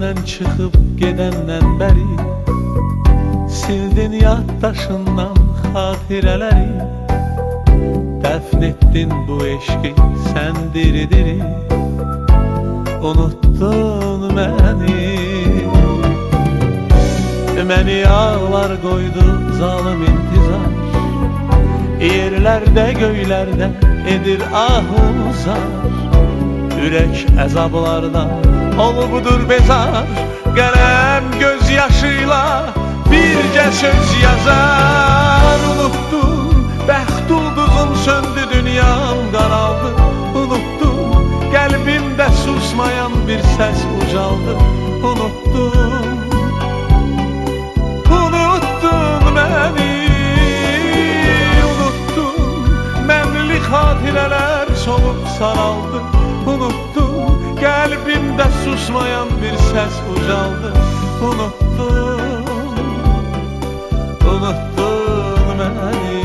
gözümden çıkıp gedenden beri sildin yaddaşından hatireleri. Dəfn ettin bu eşqi sen diri diri, unuttun məni ağlar qoydu zalim intizar. Yerlərdə göylərdə edir ahuzar, ürək əzablardan olubdur bezar. Qələm göz yaşıyla bircə söz yazar. Unuttun bəxt ulduzum söndü, dünyam qaraldı. Unuttun qəlbimdə susmayan bir səs ucaldı. Unuttun məni, unuttun məmli xatirələr solub saraldı. Unuttun qəlbimdə susmayan bir səs ucaldı. Unuttun məni.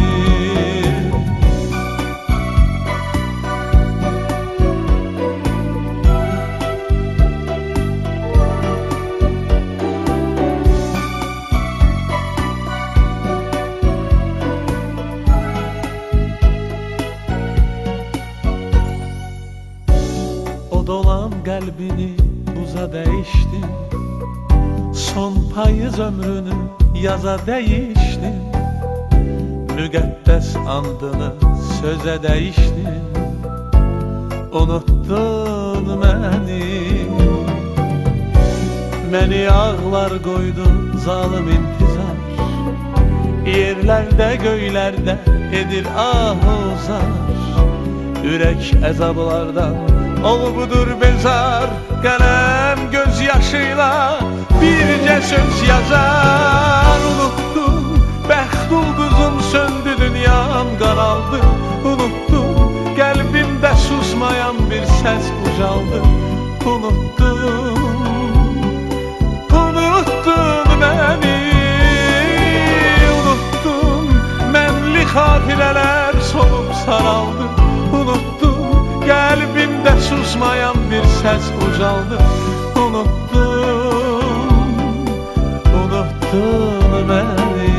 Dolan qəlbini buza dəyişdin, son payız ömrünü yaza dəyişdin. Müqəddəs andını sözə dəyişdin. Unuttun məni ağlar qoydu zalim intizar. Yerlərdə göylərdə edir ahuzar, ürək əzablardan olubdur bezar. Qələm göz yaşıyla bircə söz yazar. Unuttun bəxt ulduzum söndü, dünyam qaraldı. Unuttun qəlbimdə susmayan bir səs ucaldı. Unuttun məni, unuttun məmli xatirələr solub saraldı. Unuttun qəlbimdə susmayan bir səs ucaldı. Unuttun məni.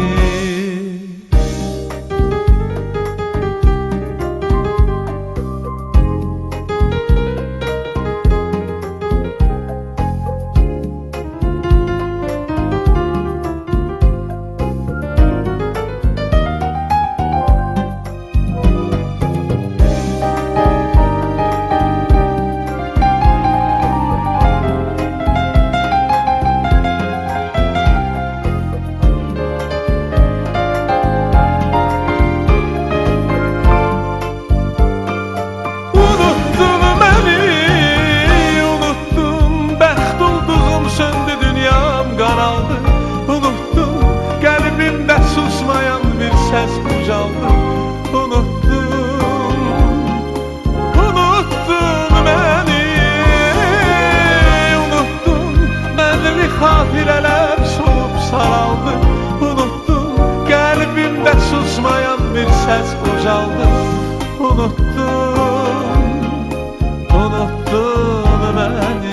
Unuttun qəlbimdə susmayan bir səs ucaldı. Unuttun məni, unuttun mənli xatirələr solub saraldı. Unuttun qəlbimdə susmayan bir səs ucaldı. Unuttun məni.